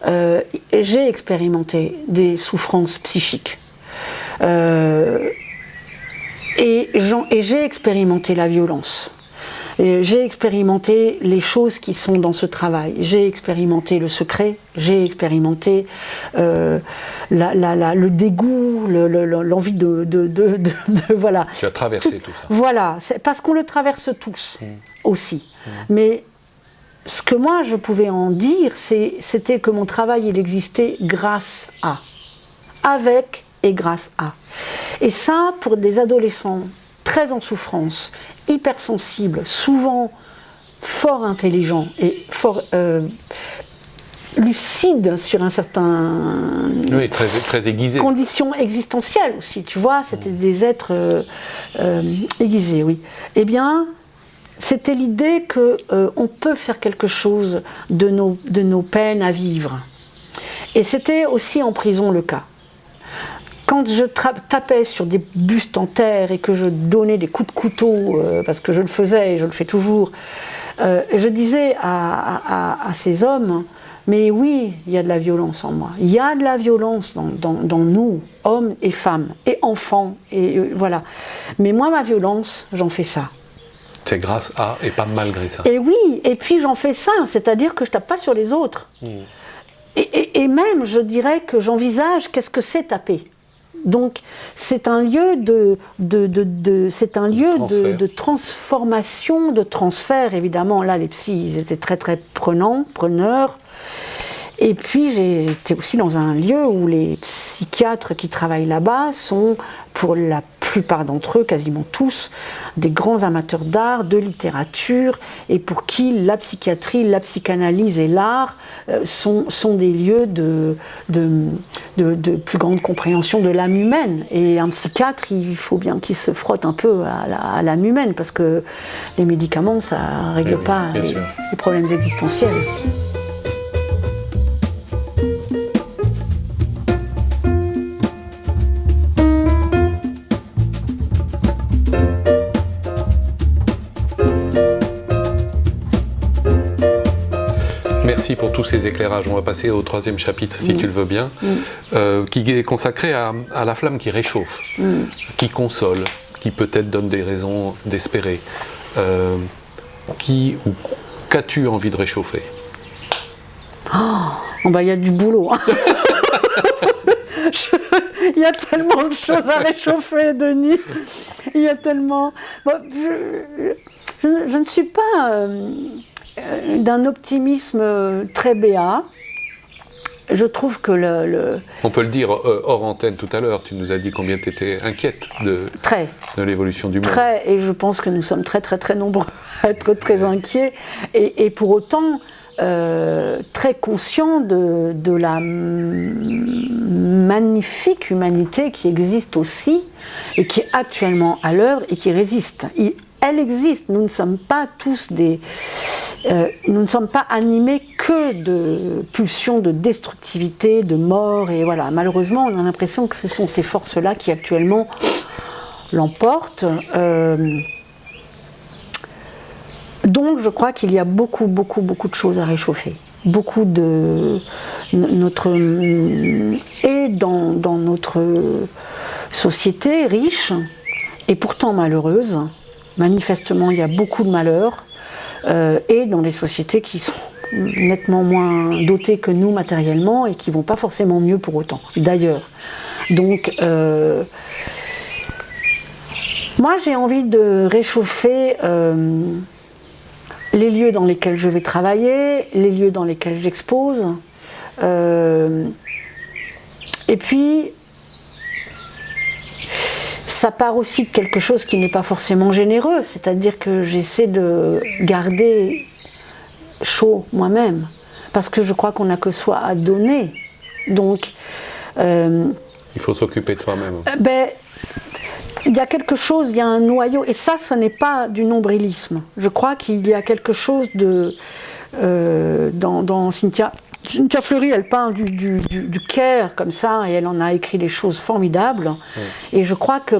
j'ai expérimenté des souffrances psychiques. Et j'ai expérimenté la violence. J'ai expérimenté les choses qui sont dans ce travail. J'ai expérimenté le secret, j'ai expérimenté le dégoût, l'envie de voilà. Tu as traversé tout ça. Voilà, parce qu'on le traverse tous aussi. Mais ce que moi je pouvais en dire, c'était que mon travail, il existait grâce à, avec et grâce à. Et ça, pour des adolescents très en souffrance, hypersensibles, souvent fort intelligents et fort lucides sur un certain... Oui, très aiguisés. Conditions existentielles aussi, tu vois, c'était des êtres aiguisés, oui. Eh bien, c'était l'idée qu'on peut faire quelque chose de nos peines à vivre. Et c'était aussi en prison le cas. Quand je tapais sur des bustes en terre et que je donnais des coups de couteau, parce que je le faisais et je le fais toujours, je disais à ces hommes, mais oui, il y a de la violence en moi. Il y a de la violence dans nous, hommes et femmes, et enfants, et voilà. Mais moi, ma violence, j'en fais ça. C'est grâce à et pas malgré ça. Et oui, et puis j'en fais ça, c'est-à-dire que je tape pas sur les autres. Et même, je dirais que j'envisage qu'est-ce que c'est taper. Donc, c'est un lieu de transformation, de transfert. Évidemment, là, les psys, ils étaient très, très preneurs. Et puis, j'ai été aussi dans un lieu où les psychiatres qui travaillent là-bas sont, pour la plupart d'entre eux, quasiment tous, des grands amateurs d'art, de littérature, et pour qui la psychiatrie, la psychanalyse et l'art sont des lieux de plus grande compréhension de l'âme humaine. Et un psychiatre, il faut bien qu'il se frotte un peu à l'âme humaine, parce que les médicaments, ça ne règle pas les problèmes existentiels. Merci pour tous ces éclairages. On va passer au 3e chapitre, si tu le veux bien, qui est consacré à la flamme qui réchauffe, qui console, qui peut-être donne des raisons d'espérer. Qu'as-tu envie de réchauffer? Il y a du boulot. Il y a tellement de choses à réchauffer, Denis. Il y a tellement... Je ne suis pas... d'un optimisme très béat. Je trouve que On peut le dire hors antenne tout à l'heure, tu nous as dit combien tu étais inquiète de l'évolution du monde. Très, et je pense que nous sommes très très très nombreux à être très inquiets, et pour autant très conscients de la magnifique humanité qui existe aussi, et qui est actuellement à l'œuvre, et qui résiste. Elle existe, nous ne sommes pas tous nous ne sommes pas animés que de pulsions de destructivité, de mort, et voilà. Malheureusement, on a l'impression que ce sont ces forces-là qui actuellement l'emportent. Donc je crois qu'il y a beaucoup de choses à réchauffer. Beaucoup de et dans notre société riche et pourtant malheureuse. Manifestement, il y a beaucoup de malheurs, et dans des sociétés qui sont nettement moins dotées que nous matériellement et qui ne vont pas forcément mieux pour autant, d'ailleurs. Donc, moi j'ai envie de réchauffer les lieux dans lesquels je vais travailler, les lieux dans lesquels j'expose, et puis ça part aussi de quelque chose qui n'est pas forcément généreux, c'est-à-dire que j'essaie de garder chaud moi-même, parce que je crois qu'on n'a que soi à donner. Donc, il faut s'occuper de soi-même. Il y a quelque chose, il y a un noyau, et ça, ce n'est pas du nombrilisme. Je crois qu'il y a quelque chose de... dans Cynthia Fleury, elle parle du care comme ça, et elle en a écrit des choses formidables. Et je crois que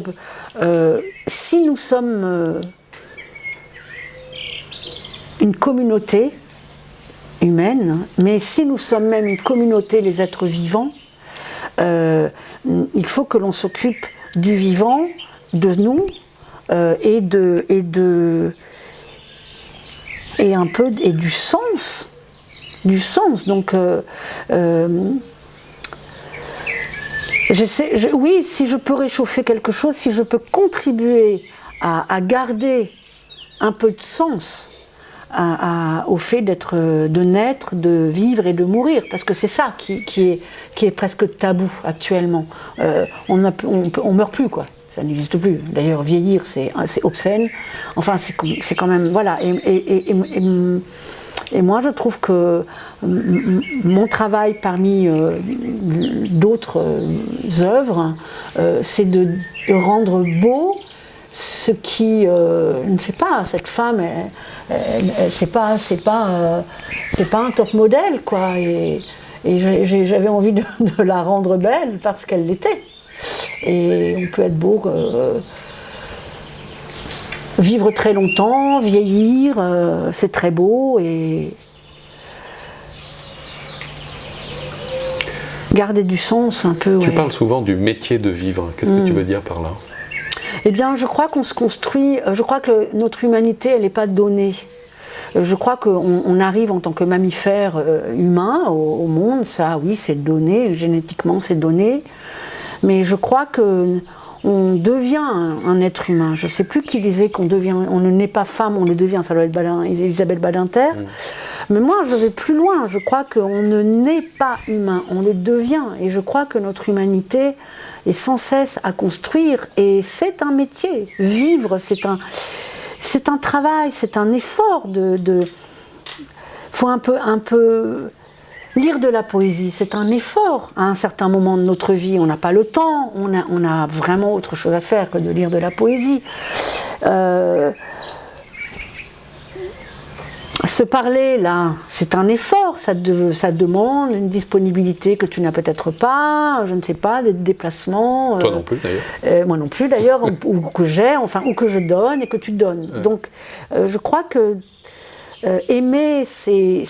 si nous sommes une communauté humaine, mais si nous sommes même une communauté, les êtres vivants, il faut que l'on s'occupe du vivant, de nous, et un peu et du sens. Donc oui, si je peux réchauffer quelque chose, si je peux contribuer à garder un peu de sens au fait de naître, de vivre et de mourir, parce que c'est ça qui est presque tabou actuellement. On meurt plus, quoi. Ça n'existe plus. D'ailleurs, vieillir, c'est obscène. Enfin, c'est quand même... Voilà. Et moi, je trouve que mon travail parmi d'autres œuvres, c'est de rendre beau ce qui, je ne sais pas, cette femme, c'est pas un top modèle, quoi. Et j'avais envie de la rendre belle parce qu'elle l'était. Et on peut être beau, vivre très longtemps, vieillir, c'est très beau, et garder du sens un peu. Tu parles souvent du métier de vivre. Qu'est-ce que tu veux dire par là? Eh bien, je crois qu'on se construit, je crois que notre humanité, elle n'est pas donnée. Je crois qu'on arrive en tant que mammifère humain au monde, ça oui, c'est donné, génétiquement c'est donné. Mais je crois qu'on devient un être humain. Je ne sais plus qui disait on ne naît pas femme, on le devient, ça doit être Elisabeth Badinter. Mais moi, je vais plus loin. Je crois qu'on ne naît pas humain, on le devient. Et je crois que notre humanité est sans cesse à construire. Et c'est un métier. Vivre, c'est un travail, c'est un effort faut un peu lire de la poésie, c'est un effort. À un certain moment de notre vie, on n'a pas le temps, on a vraiment autre chose à faire que de lire de la poésie. Se parler, là, c'est un effort, ça demande une disponibilité que tu n'as peut-être pas, je ne sais pas, des déplacements. Toi non plus, d'ailleurs. Moi non plus, d'ailleurs, ou que j'ai, enfin, ou que je donne et que tu donnes. Donc, je crois que aimer, c'est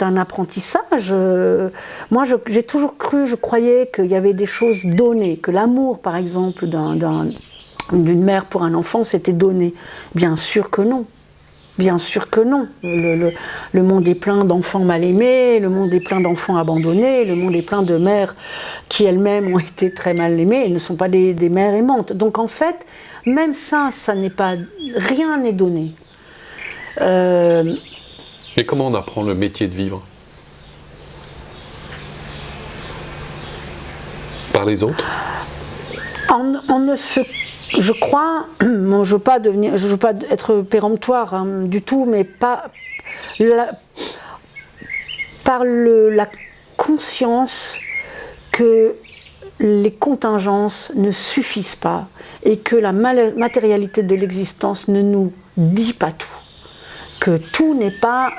un apprentissage. Moi, j'ai toujours cru, je croyais qu'il y avait des choses données, que l'amour, par exemple, d'une mère pour un enfant, c'était donné. Bien sûr que non. Bien sûr que non. Le monde est plein d'enfants mal aimés, le monde est plein d'enfants abandonnés, le monde est plein de mères qui elles-mêmes ont été très mal aimées et ne sont pas des mères aimantes. Donc en fait, même ça n'est pas... Rien n'est donné. Et comment on apprend le métier de vivre? Par les autres? Je crois, bon, je veux pas être péremptoire du tout, mais par la conscience que les contingences ne suffisent pas et que la matérialité de l'existence ne nous dit pas tout. Que tout n'est pas...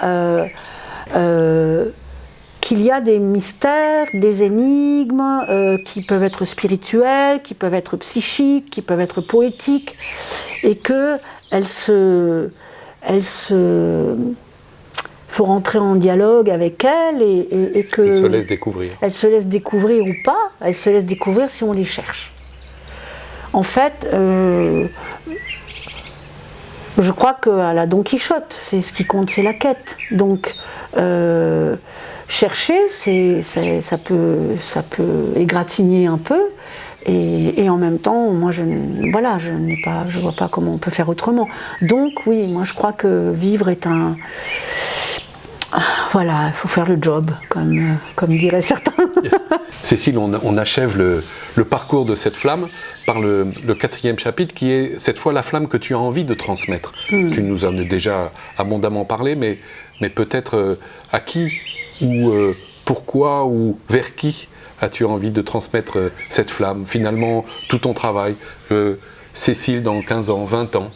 qu'il y a des mystères, des énigmes qui peuvent être spirituels, qui peuvent être psychiques, qui peuvent être poétiques, et que faut rentrer en dialogue avec elles et que... Elle se laisse découvrir. Elle se laisse découvrir ou pas, elle se laisse découvrir si on les cherche. En fait... je crois qu'à la Don Quichotte, c'est ce qui compte, c'est la quête. Donc, chercher, ça peut égratigner un peu, et en même temps, moi, je vois pas comment on peut faire autrement. Donc, oui, moi, je crois que vivre est un... Voilà, il faut faire le job, comme diraient certains. Cécile, on achève le parcours de cette flamme par le 4e chapitre qui est cette fois la flamme que tu as envie de transmettre. Tu nous en as déjà abondamment parlé, mais peut-être à qui ou pourquoi ou vers qui as-tu envie de transmettre cette flamme? Finalement, tout ton travail, Cécile dans 15 ans, 20 ans,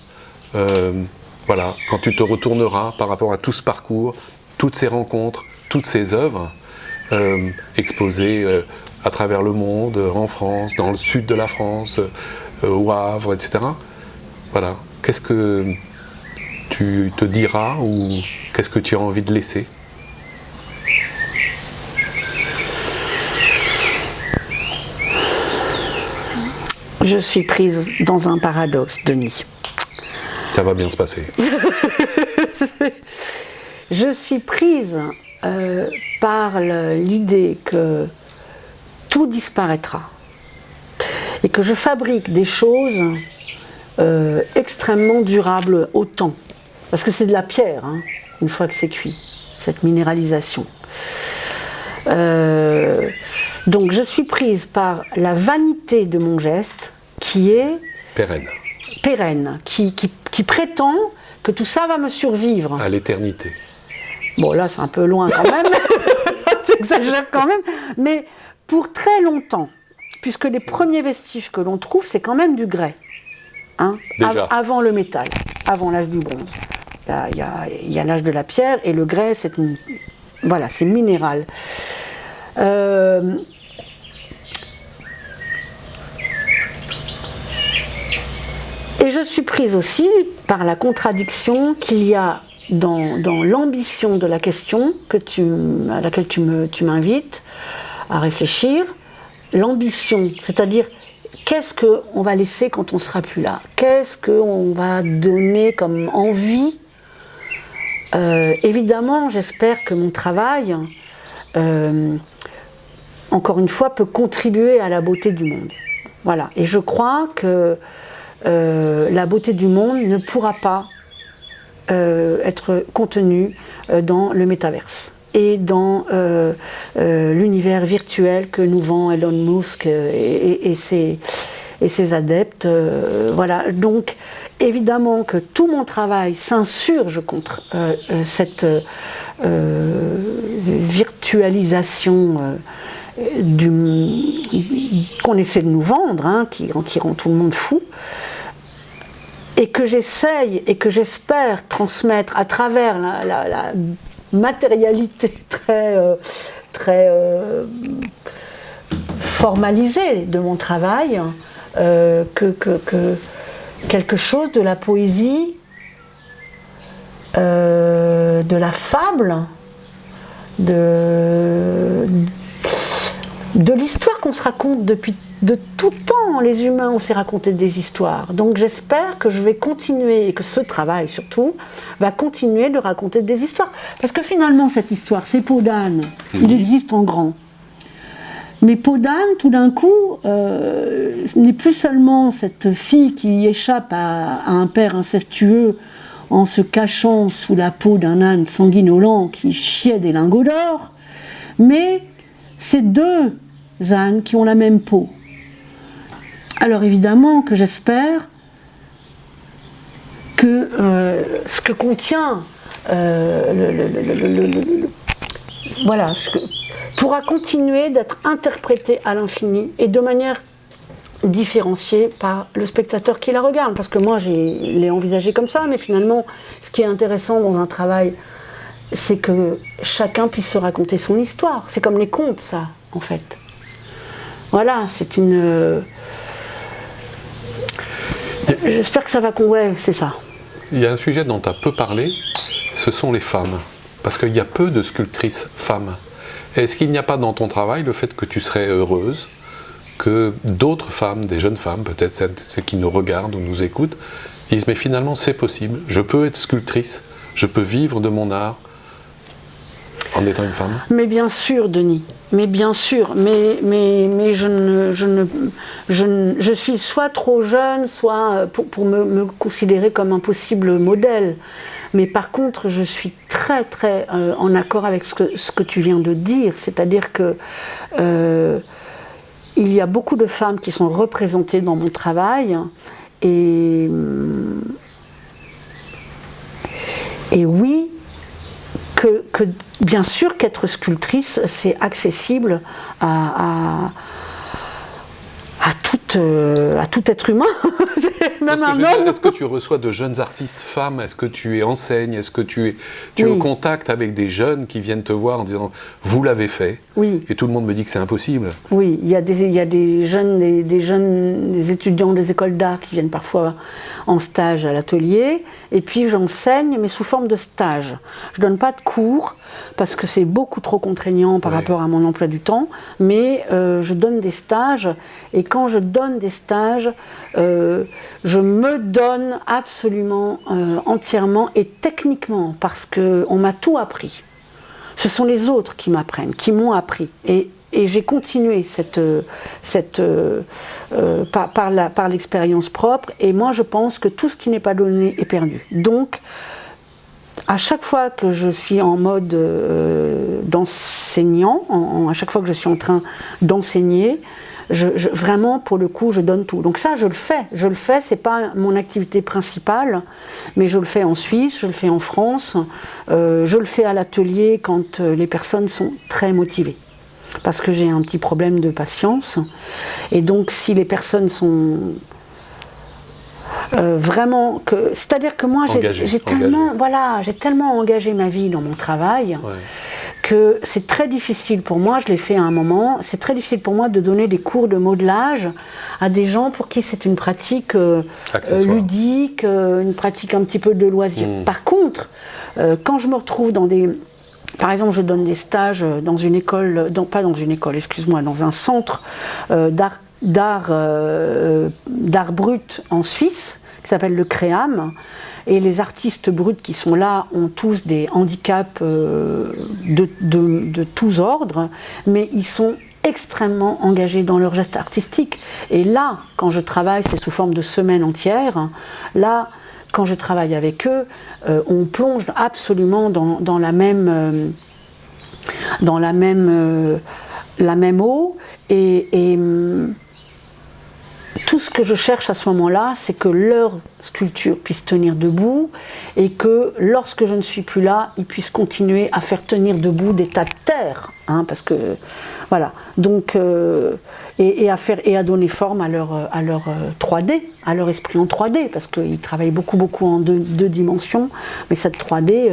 voilà, quand tu te retourneras par rapport à tout ce parcours, toutes ces rencontres, toutes ces œuvres exposées à travers le monde, en France, dans le sud de la France, au Havre, etc. Voilà. Qu'est-ce que tu te diras ou qu'est-ce que tu as envie de laisser? Je suis prise dans un paradoxe, Denis. Ça va bien se passer. Je suis prise par l'idée que tout disparaîtra et que je fabrique des choses extrêmement durables au temps. Parce que c'est de la pierre, hein, une fois que c'est cuit, cette minéralisation. Donc je suis prise par la vanité de mon geste qui est pérenne, qui prétend que tout ça va me survivre. À l'éternité. Bon, là, c'est un peu loin quand même, j'exagère quand même, mais pour très longtemps, puisque les premiers vestiges que l'on trouve, c'est quand même du grès, hein, avant le métal, avant l'âge du bronze. Il y a l'âge de la pierre, et le grès, c'est minéral. Et je suis prise aussi par la contradiction qu'il y a dans l'ambition de la question à laquelle tu m'invites à réfléchir, l'ambition, c'est-à-dire qu'est-ce qu'on va laisser quand on ne sera plus là? Qu'est-ce qu'on va donner comme envie? Évidemment, j'espère que mon travail, encore une fois, peut contribuer à la beauté du monde. Voilà. Et je crois que la beauté du monde ne pourra pas être contenue dans le métaverse et dans l'univers virtuel que nous vend Elon Musk et ses adeptes. Voilà. Donc, évidemment que tout mon travail s'insurge contre cette virtualisation qu'on essaie de nous vendre, hein, qui rend tout le monde fou, et que j'essaye et que j'espère transmettre à travers la matérialité très formalisée de mon travail, que quelque chose de la poésie, de la fable, de l'histoire qu'on se raconte depuis de tout temps. Les humains, on s'est raconté des histoires. Donc j'espère que je vais continuer, et que ce travail surtout, va continuer de raconter des histoires. Parce que finalement, cette histoire, c'est Peau d'âne. Il existe en grand. Mais Peau d'âne, tout d'un coup, n'est plus seulement cette fille qui échappe à un père incestueux en se cachant sous la peau d'un âne sanguinolent qui chiait des lingots d'or, mais c'est deux ânes qui ont la même peau. Alors évidemment que j'espère que ce que contient voilà, pourra continuer d'être interprété à l'infini et de manière différenciée par le spectateur qui la regarde. Parce que moi, je l'ai envisagé comme ça, mais finalement, ce qui est intéressant dans un travail, c'est que chacun puisse se raconter son histoire. C'est comme les contes, ça, en fait. Voilà, c'est une... J'espère que ça va... Ouais, c'est ça. Il y a un sujet dont tu as peu parlé, ce sont les femmes. Parce qu'il y a peu de sculptrices femmes. Est-ce qu'il n'y a pas dans ton travail le fait que tu serais heureuse que d'autres femmes, des jeunes femmes, peut-être celles qui nous regardent ou nous écoutent, disent mais finalement c'est possible, je peux être sculptrice, je peux vivre de mon art en étant une femme? Mais bien sûr, Denis, mais bien sûr, mais je suis soit trop jeune, soit pour me considérer comme un possible modèle. Mais par contre, je suis très très en accord avec ce que tu viens de dire, c'est-à-dire que il y a beaucoup de femmes qui sont représentées dans mon travail et oui, que bien sûr qu'être sculptrice, c'est accessible à tout être humain, même un homme. Est-ce que tu reçois de jeunes artistes femmes? Est-ce que tu enseignes? Est-ce que tu es au contact avec des jeunes qui viennent te voir en disant « vous l'avez fait » et tout le monde me dit que c'est impossible? Oui, il y a des jeunes, des étudiants des écoles d'art qui viennent parfois en stage à l'atelier, et puis j'enseigne, mais sous forme de stage. Je ne donne pas de cours, parce que c'est beaucoup trop contraignant par rapport à mon emploi du temps, mais je donne des stages, et quand je donne des stages, je me donne absolument entièrement et techniquement, parce qu'on m'a tout appris. Ce sont les autres qui m'apprennent, qui m'ont appris. Et j'ai continué par l'expérience propre, et moi je pense que tout ce qui n'est pas donné est perdu. Donc, à chaque fois que je suis en mode d'enseignant, à chaque fois que je suis en train d'enseigner, vraiment, pour le coup, je donne tout. Donc ça, je le fais, c'est pas mon activité principale, mais je le fais en Suisse, je le fais en France, je le fais à l'atelier quand les personnes sont très motivées. Parce que j'ai un petit problème de patience, et donc si les personnes sont vraiment... C'est-à-dire que moi, j'ai tellement engagé ma vie dans mon travail, que c'est très difficile pour moi, je l'ai fait à un moment, c'est très difficile pour moi de donner des cours de modelage à des gens pour qui c'est une pratique ludique, une pratique un petit peu de loisir. Par contre, quand je me retrouve dans des par exemple, je donne des stages dans une école, pas dans une école, excuse-moi, dans un centre d'art brut en Suisse, qui s'appelle le CREAM. Et les artistes bruts qui sont là ont tous des handicaps de tous ordres, mais ils sont extrêmement engagés dans leur geste artistique. Et là, quand je travaille, c'est sous forme de semaines entières. Là, quand je travaille avec eux, on plonge absolument dans la même eau. Et tout ce que je cherche à ce moment-là, c'est que leur sculpture puisse tenir debout et que lorsque je ne suis plus là, ils puissent continuer à faire tenir debout des tas de terre, hein, parce que voilà. Donc et à donner forme à leur 3D, à leur esprit en 3D, parce qu'ils travaillent beaucoup en deux dimensions, mais cette 3D,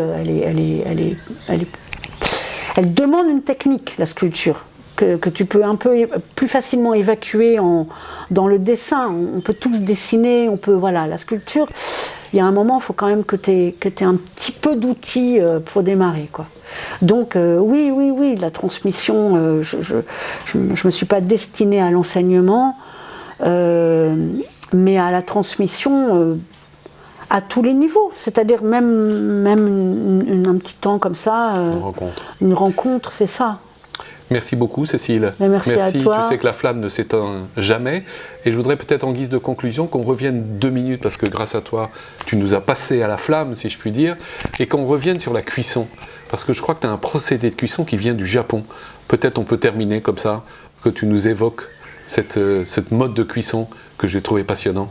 elle demande une technique, la sculpture. Que tu peux un peu plus facilement évacuer dans le dessin. On peut tous dessiner, voilà, la sculpture, il y a un moment, il faut quand même que tu aies un petit peu d'outils pour démarrer, quoi. Donc oui, la transmission, je me suis pas destinée à l'enseignement, mais à la transmission à tous les niveaux, c'est-à-dire même un petit temps comme ça, une rencontre, c'est ça. Merci beaucoup, Cécile. Merci à toi. Tu sais que la flamme ne s'éteint jamais. Et je voudrais peut-être en guise de conclusion qu'on revienne 2 minutes, parce que grâce à toi, tu nous as passé à la flamme, si je puis dire, et qu'on revienne sur la cuisson. Parce que je crois que tu as un procédé de cuisson qui vient du Japon. Peut-être on peut terminer comme ça, que tu nous évoques cette mode de cuisson que j'ai trouvé passionnant.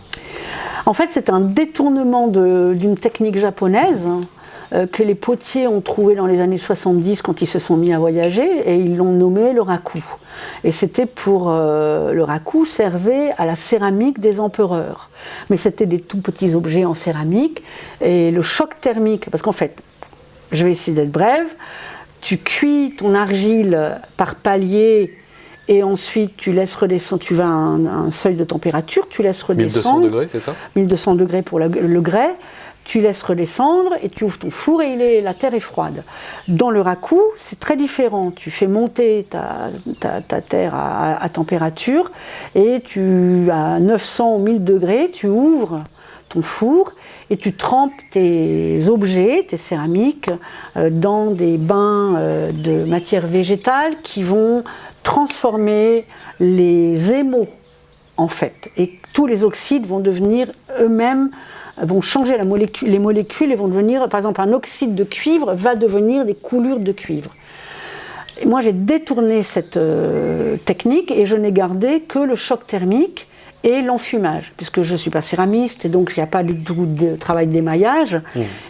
En fait, c'est un détournement d'une technique japonaise que les potiers ont trouvé dans les années 70 quand ils se sont mis à voyager, et ils l'ont nommé le raku. Et c'était pour... le raku servait à la céramique des empereurs. Mais c'était des tout petits objets en céramique, et le choc thermique, parce qu'en fait, je vais essayer d'être brève, tu cuis ton argile par palier, et ensuite tu laisses redescendre, tu vas à un seuil de température, tu laisses redescendre. 1200 degrés, c'est ça ? 1200 degrés pour le grès. Tu laisses redescendre et tu ouvres ton four et la terre est froide. Dans le raku, c'est très différent. Tu fais monter ta terre à température et à 900 ou 1000 degrés, tu ouvres ton four et tu trempes tes objets, tes céramiques, dans des bains de matière végétale qui vont transformer les émaux, en fait. Et tous les oxydes vont devenir eux-mêmes, vont changer les molécules et vont devenir, par exemple, un oxyde de cuivre va devenir des coulures de cuivre. Et moi, j'ai détourné cette technique et je n'ai gardé que le choc thermique et l'enfumage, puisque je ne suis pas céramiste et donc il n'y a pas du tout de travail d'émaillage.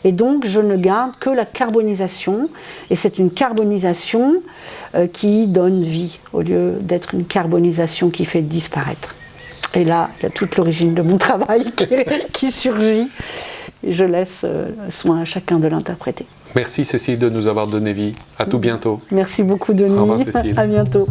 Et donc, je ne garde que la carbonisation. Et c'est une carbonisation qui donne vie, au lieu d'être une carbonisation qui fait disparaître. Et là, il y a toute l'origine de mon travail qui surgit. Et je laisse soin à chacun de l'interpréter. Merci Cécile de nous avoir donné vie. À tout bientôt. Merci beaucoup Denis. Au revoir Cécile. À bientôt.